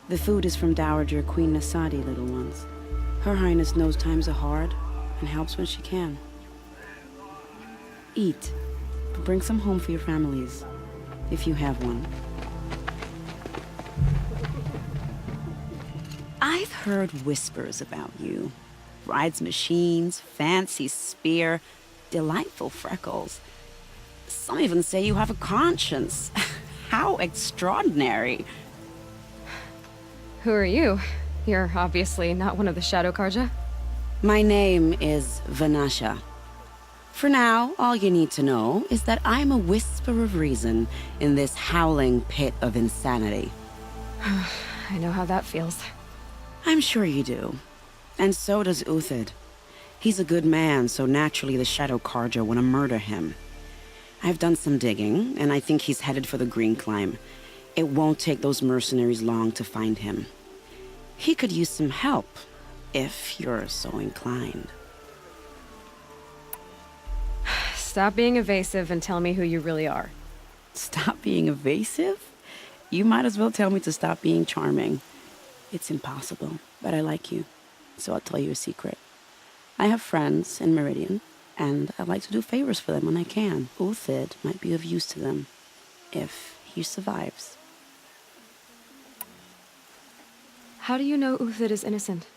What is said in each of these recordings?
The food is from Dowager Queen Nasadi, little ones. Her Highness knows times are hard and helps when she can. Eat, but bring some home for your families, if you have one. I've heard whispers about you. Rides machines, fancy spear, delightful freckles. Some even say you have a conscience. How extraordinary. Who are you? You're obviously not one of the Shadow Carja. My name is Vanasha. For now, all you need to know is that I'm a whisper of reason in this howling pit of insanity. I know how that feels. I'm sure you do. And so does Uthid. He's a good man, so naturally the Shadow Carja want to murder him. I've done some digging, and I think he's headed for the Green Climb. It won't take those mercenaries long to find him. He could use some help, if you're so inclined. Stop being evasive and tell me who you really are. Stop being evasive? You might as well tell me to stop being charming. It's impossible, but I like you, so I'll tell you a secret. I have friends in Meridian, and I like to do favors for them when I can. Uthid might be of use to them, if he survives. How do you know Uthid is innocent?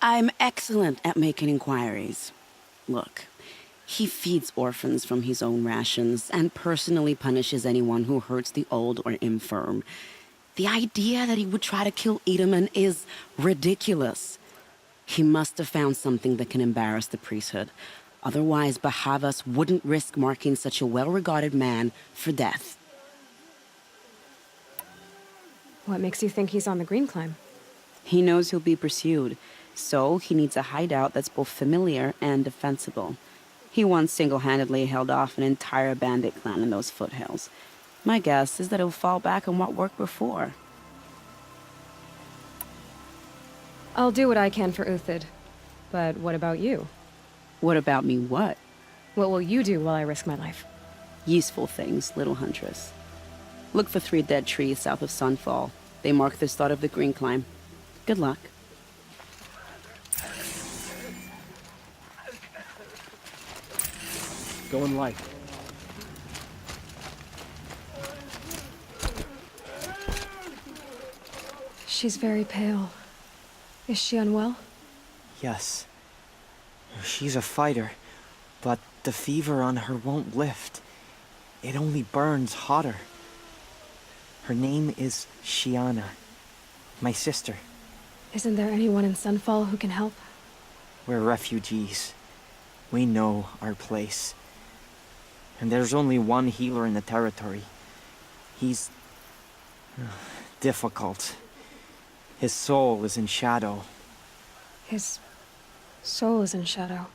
I'm excellent at making inquiries. Look, he feeds orphans from his own rations and personally punishes anyone who hurts the old or infirm. The idea that he would try to kill Edaman is ridiculous. He must have found something that can embarrass the priesthood. Otherwise, Bahavas wouldn't risk marking such a well-regarded man for death. What makes you think he's on the Green Climb? He knows he'll be pursued, so he needs a hideout that's both familiar and defensible. He once single-handedly held off an entire bandit clan in those foothills. My guess is that he'll fall back on what worked before. I'll do what I can for Uthid. But what about you? What about me what? What will you do while I risk my life? Useful things, little huntress. Look for 3 dead trees south of Sunfall. They mark the start of the Green Climb. Good luck. Going light. She's very pale. Is she unwell? Yes. She's a fighter, but the fever on her won't lift. It only burns hotter. Her name is Shiana, my sister. Isn't there anyone in Sunfall who can help? We're refugees. We know our place. And there's only one healer in the territory. He's difficult. His soul is in shadow. His soul is in shadow.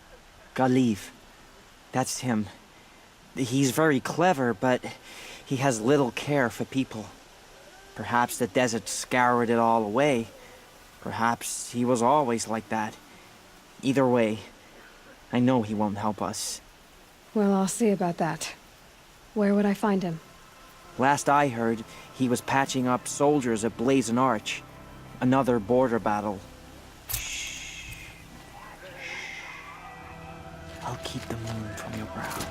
Galiv. That's him. He's very clever, but he has little care for people. Perhaps the desert scoured it all away. Perhaps he was always like that. Either way, I know he won't help us. Well, I'll see about that. Where would I find him? Last I heard, he was patching up soldiers at Blazon Arch. Another border battle. I'll keep the moon from your brow.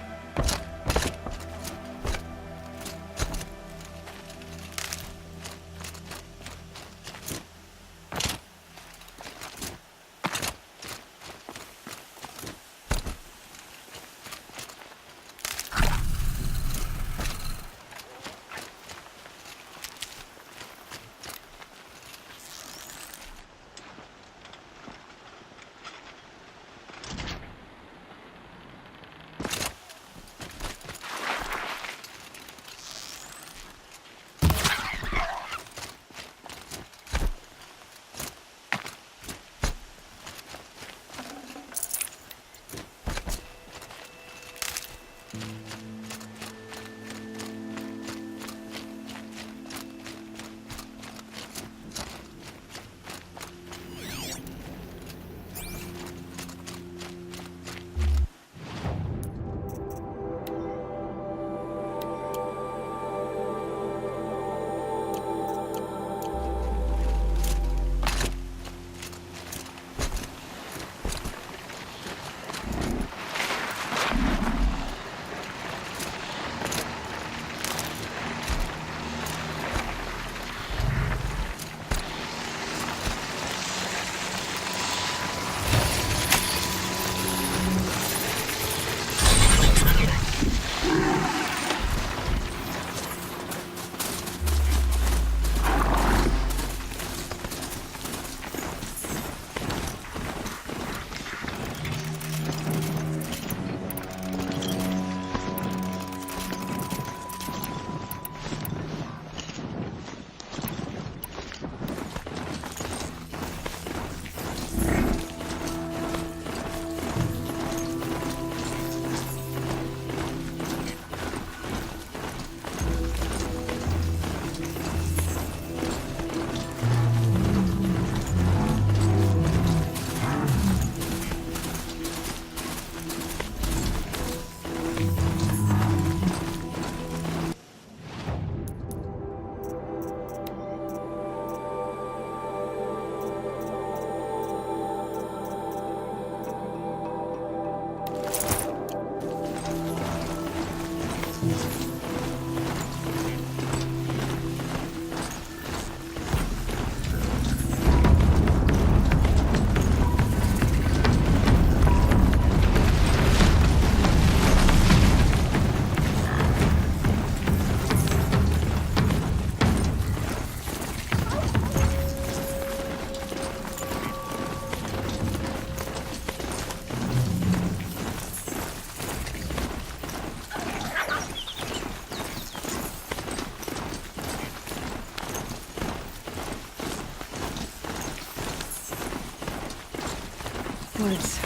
Woods,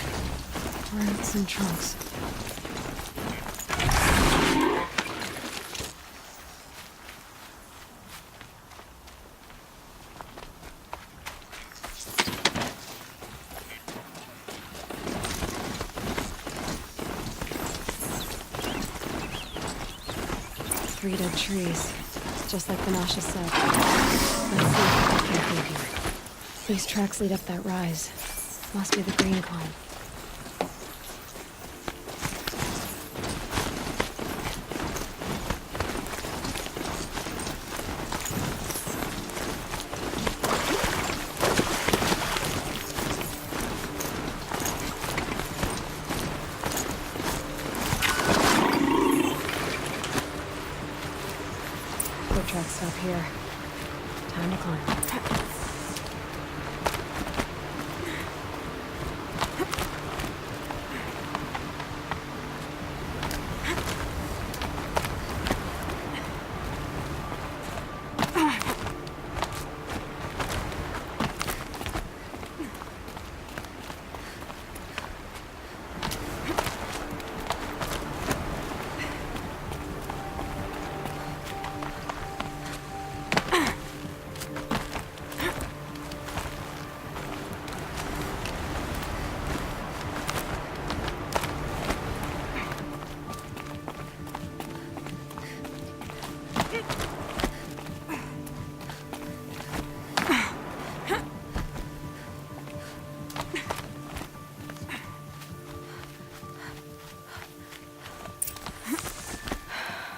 roots and trunks. Three dead trees, just like Banasha said. Let's see if we can through here. These tracks lead up that rise. Must be the green climb. Foot tracks stop here. Time to climb.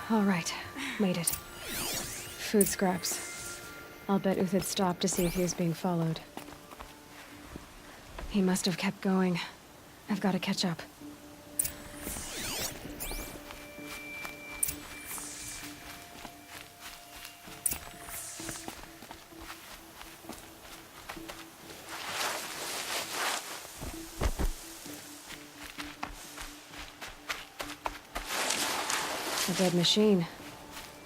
All right, made it. Food scraps. I'll bet Uthid stopped to see if he was being followed. He must have kept going. I've got to catch up. A dead machine.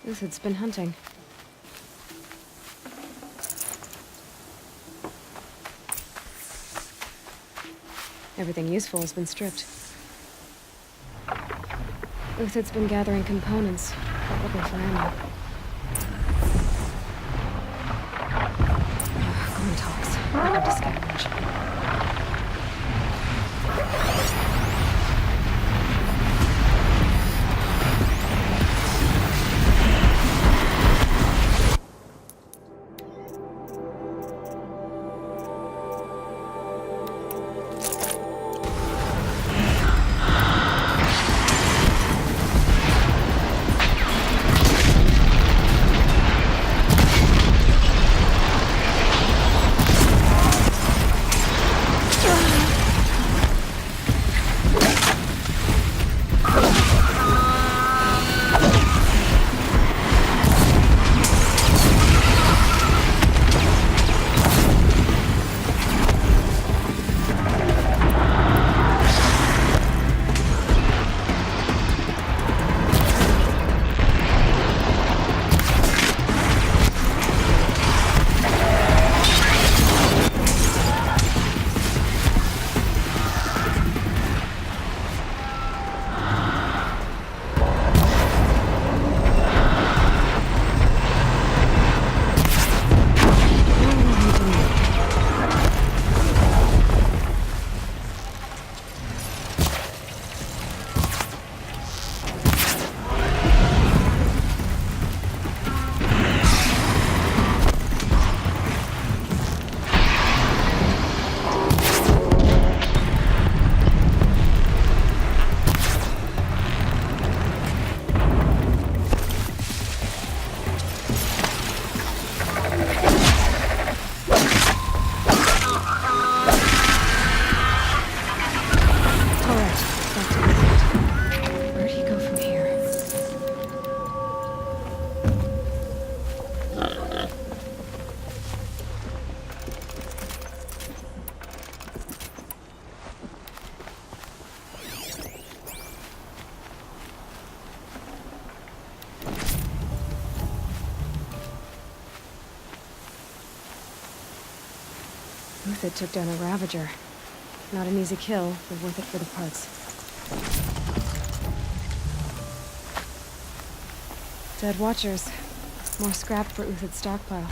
Uthid's been hunting. Everything useful has been stripped. Uthid's been gathering components, probably for ammo. Going talks. I got to scavenge. Uthid took down a Ravager. Not an easy kill, but worth it for the parts. Dead Watchers. More scrap for Uthid's stockpile.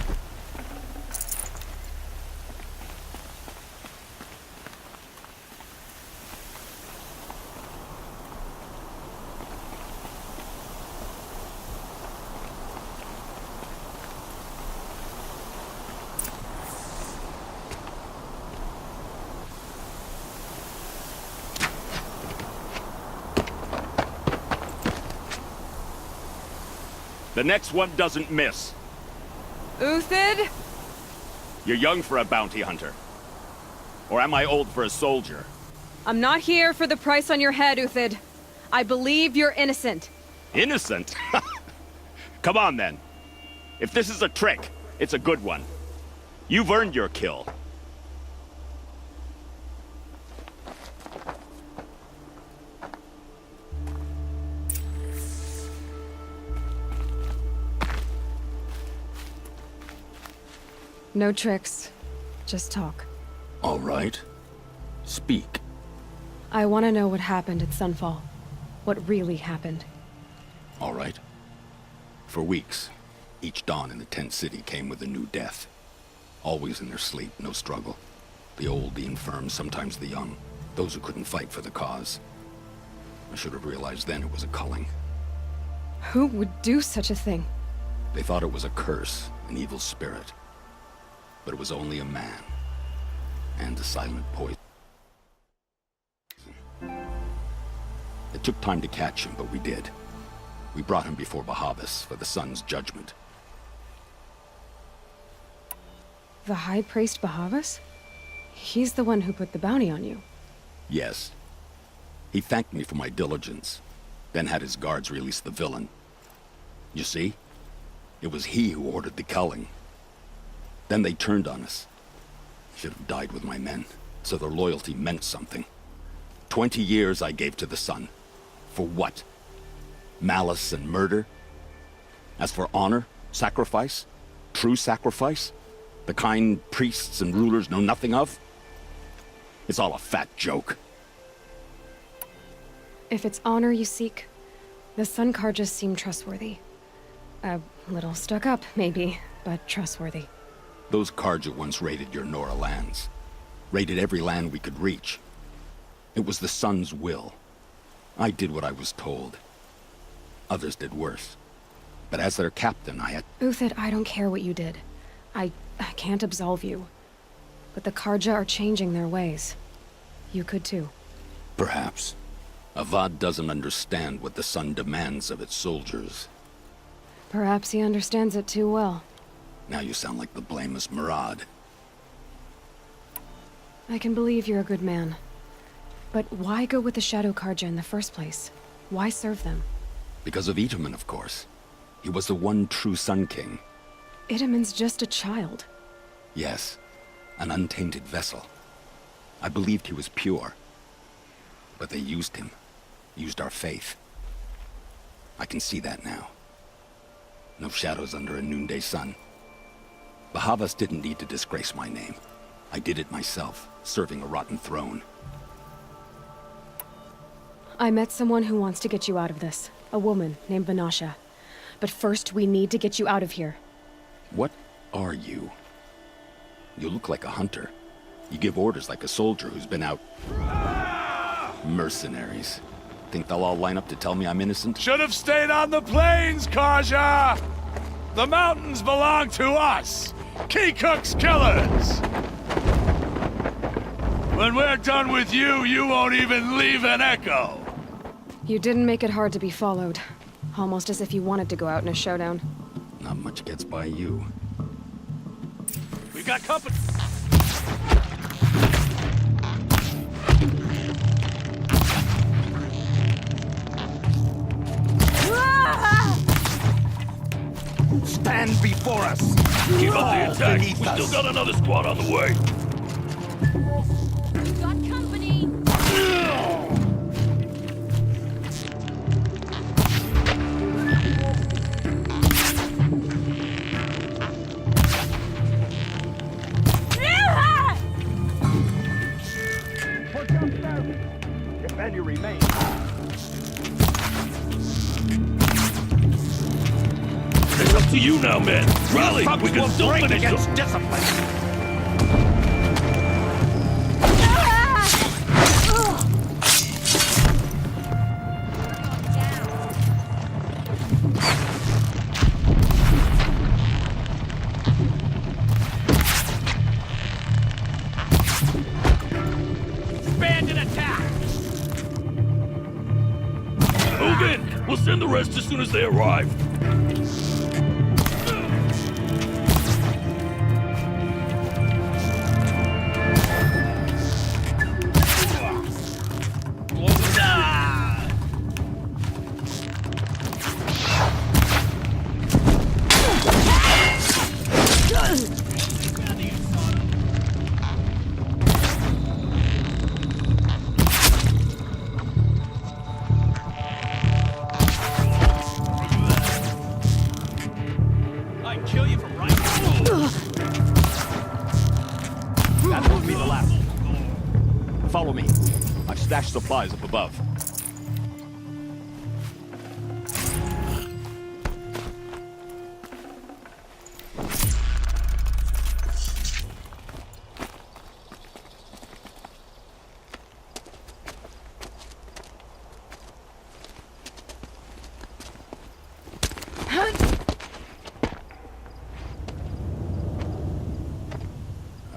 The next one doesn't miss. Uthid? You're young for a bounty hunter. Or am I old for a soldier? I'm not here for the price on your head, Uthid. I believe you're innocent. Innocent? Come on, then. If this is a trick, it's a good one. You've earned your kill. No tricks. Just talk. All right. Speak. I want to know what happened at Sunfall. What really happened. All right. For weeks, each dawn in the tent city came with a new death. Always in their sleep, no struggle. The old, the infirm, sometimes the young. Those who couldn't fight for the cause. I should have realized then it was a culling. Who would do such a thing? They thought it was a curse, an evil spirit. But it was only a man. And a silent poison. It took time to catch him, but we did. We brought him before Bahavas for the sun's judgment. The High Priest Bahavas? He's the one who put the bounty on you. Yes. He thanked me for my diligence, then had his guards release the villain. You see? It was he who ordered the culling. Then they turned on us. Should have died with my men, so their loyalty meant something. 20 years I gave to the sun. For what? Malice and murder? As for honor, sacrifice, true sacrifice, the kind priests and rulers know nothing of? It's all a fat joke. If it's honor you seek, the Sun Carjas seem trustworthy. A little stuck up, maybe, but trustworthy. Those Karja once raided your Nora lands. Raided every land we could reach. It was the Sun's will. I did what I was told. Others did worse. But as their captain, I had... Uthid, I don't care what you did. I can't absolve you. But the Karja are changing their ways. You could too. Perhaps. Avad doesn't understand what the Sun demands of its soldiers. Perhaps he understands it too well. Now you sound like the blameless Murad. I can believe you're a good man. But why go with the Shadow Karja in the first place? Why serve them? Because of Itamen, of course. He was the one true Sun King. Itamen's just a child. Yes, an untainted vessel. I believed he was pure. But they used him. Used our faith. I can see that now. No shadows under a noonday sun. Bahavas didn't need to disgrace my name. I did it myself, serving a rotten throne. I met someone who wants to get you out of this. A woman named Vanasha. But first, we need to get you out of here. What are you? You look like a hunter. You give orders like a soldier who's been out... Mercenaries. Think they'll all line up to tell me I'm innocent? Should have stayed on the plains, Karja! The mountains belong to us! Keekook's killers! When we're done with you, you won't even leave an echo! You didn't make it hard to be followed. Almost as if you wanted to go out in a showdown. Not much gets by you. We got company! Stand before us! Keep up the attack! We still got another squad on the way! Got company! to you now, men. Rally! We can still finish against them. discipline. Bandit attack! Move in. We'll send the rest as soon as they arrive. I'd kill you from right now. That won't be the last. Follow me. I've stashed supplies up above.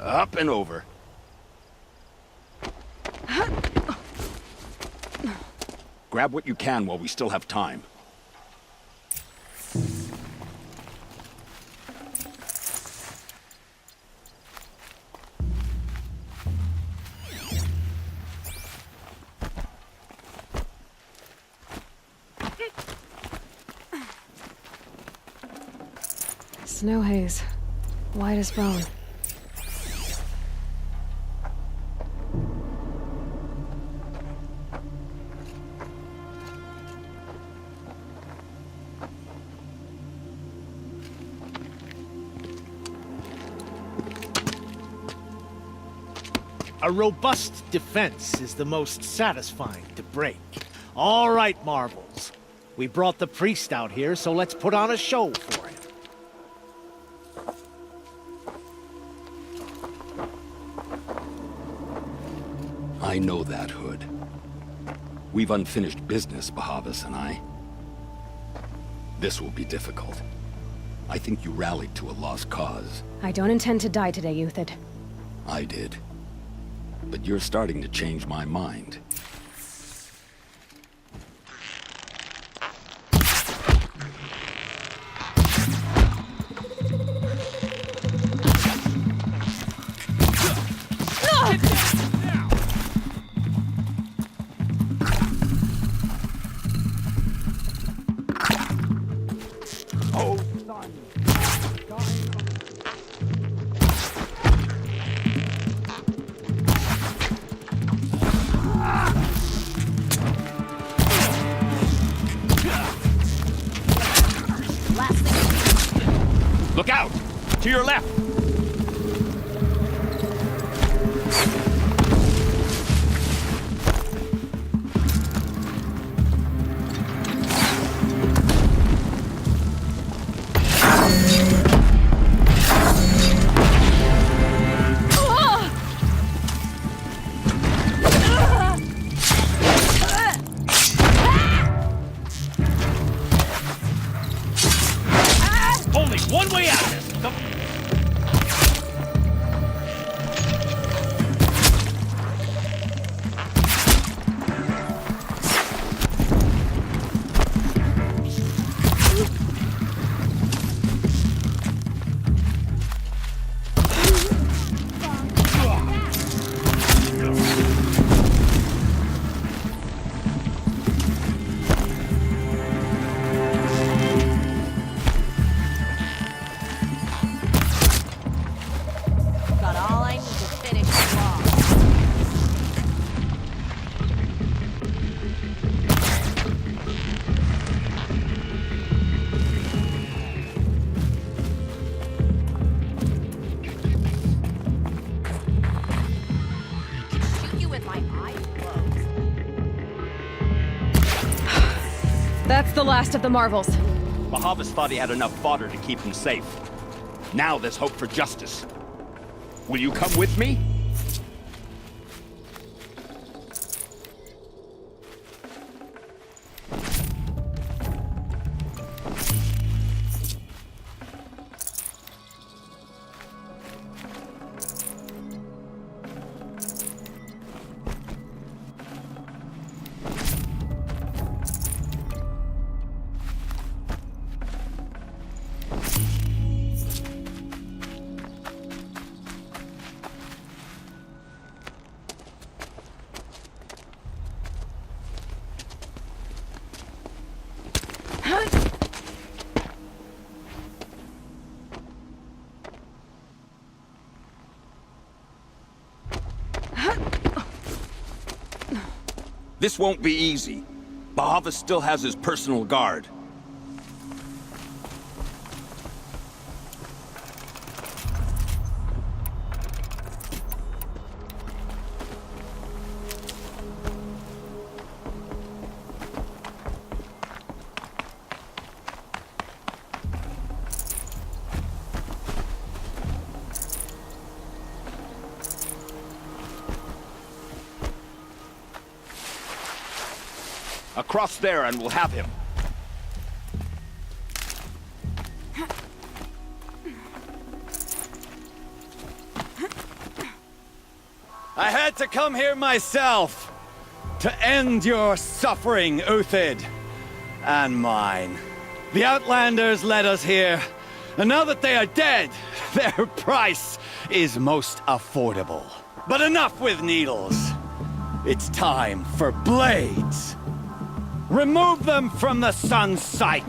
Up and over. Grab what you can while we still have time. Snow haze. White as bone. A robust defense is the most satisfying to break. All right, Marvels. We brought the priest out here, so let's put on a show for him. I know that, Hood. We've unfinished business, Bahavas and I. This will be difficult. I think you rallied to a lost cause. I don't intend to die today, Euthyd. I did. But you're starting to change my mind. Look out! To your left! Only one way out of this! Got all I need to finish the wall. Shoot you with my eyes closed. That's the last of the Marvels. Bahavas thought he had enough fodder to keep him safe. Now there's hope for justice. Will you come with me? This won't be easy. Bahavas still has his personal guard. Across there and we'll have him. I had to come here myself to end your suffering, Uthid, and mine. The Outlanders led us here, and now that they are dead, their price is most affordable. But enough with needles. It's time for blades. Remove them from the sun's sight!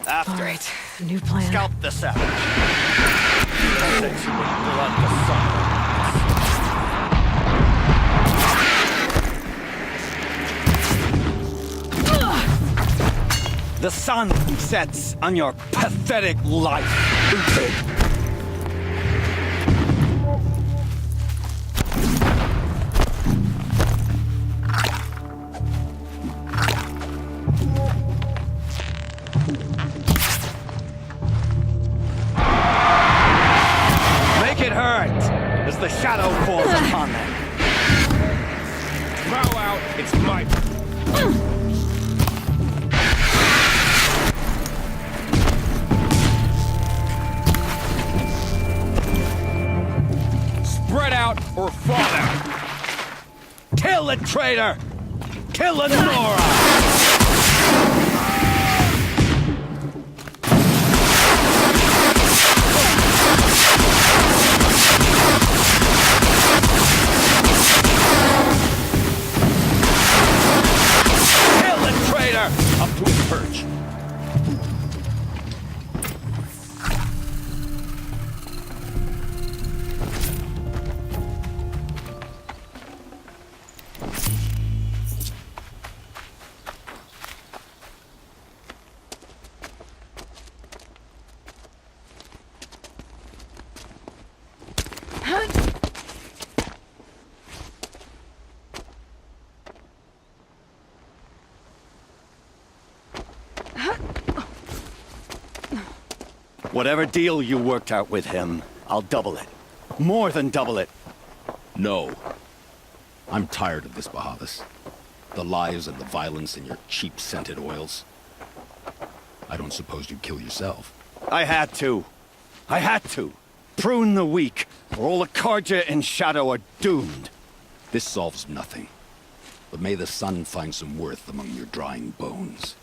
After All right, new plan. Scalp the savage. Blood the sun. The sun sets on your pathetic life, Uthid. Make it hurt as the shadow falls upon them. Bow out. It's my... Spread out or fall out. Kill the traitor! Kill the Nora! Kill the traitor! Up to his perch. Whatever deal you worked out with him, I'll double it. More than double it. No. I'm tired of this, Bahavas. The lies and the violence and your cheap-scented oils. I don't suppose you'd kill yourself. I had to. I had to. Prune the weak, or all the Carja in Shadow are doomed. This solves nothing. But may the sun find some worth among your drying bones.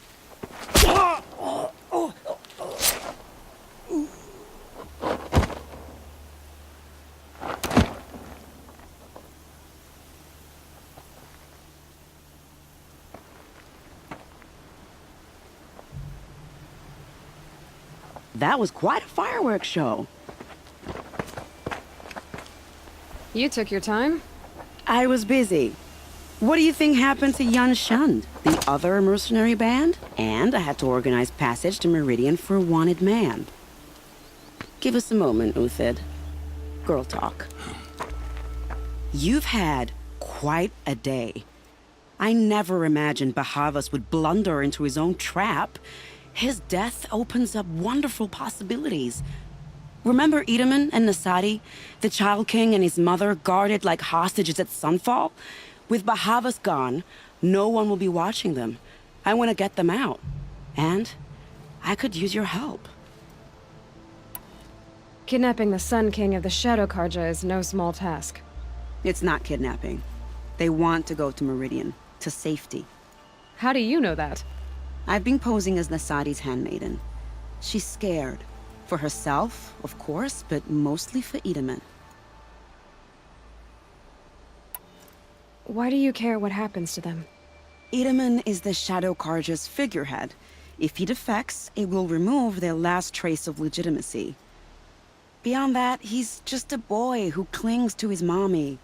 That was quite a fireworks show. You took your time? I was busy. What do you think happened to Yun Shund, the other mercenary band? And I had to organize passage to Meridian for a wanted man. Give us a moment, Uthid. Girl talk. You've had quite a day. I never imagined Bahavas would blunder into his own trap. His death opens up wonderful possibilities. Remember Edaman and Nasadi, the Child King and his mother guarded like hostages at Sunfall? With Bahavas gone, no one will be watching them. I want to get them out. And I could use your help. Kidnapping the Sun King of the Shadow Karja is no small task. It's not kidnapping. They want to go to Meridian, to safety. How do you know that? I've been posing as Nasadi's handmaiden. She's scared. For herself, of course, but mostly for Edaman. Why do you care what happens to them? Edaman is the Shadow Karja's figurehead. If he defects, it will remove their last trace of legitimacy. Beyond that, he's just a boy who clings to his mommy.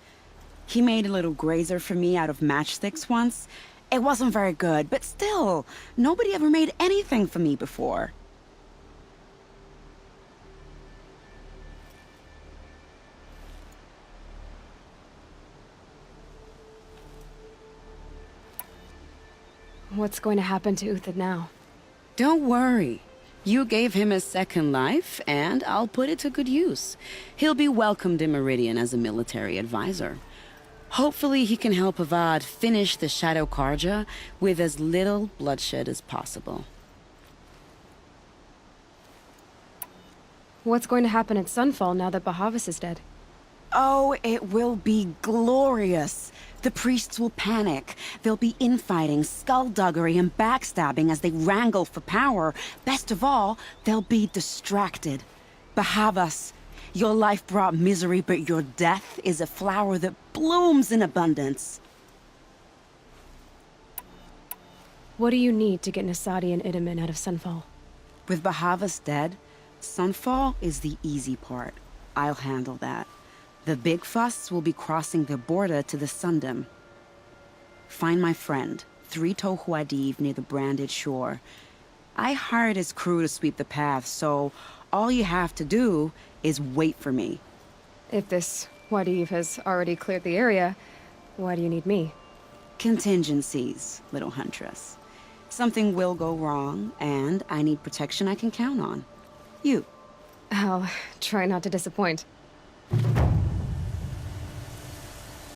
He made a little grazer for me out of matchsticks once. It wasn't very good, but still, nobody ever made anything for me before. What's going to happen to Uthid now? Don't worry. You gave him a second life, and I'll put it to good use. He'll be welcomed in Meridian as a military advisor. Hopefully he can help Avad finish the Shadow Karja with as little bloodshed as possible. What's going to happen at Sunfall now that Bahavas is dead? Oh, it will be glorious. The priests will panic. There'll be infighting, skullduggery, and backstabbing as they wrangle for power. Best of all, they'll be distracted. Bahavas, your life brought misery, but your death is a flower that blooms in abundance. What do you need to get Nasadi and Edaman out of Sunfall? With Bahavas dead, Sunfall is the easy part. I'll handle that. The big fuss will be crossing the border to the Sundom. Find my friend, 3 Tohuadiv near the Branded Shore. I hired his crew to sweep the path, so all you have to do is wait for me. If this Wadiv has already cleared the area, why do you need me? Contingencies, little huntress. Something will go wrong, and I need protection I can count on. You. I'll try not to disappoint.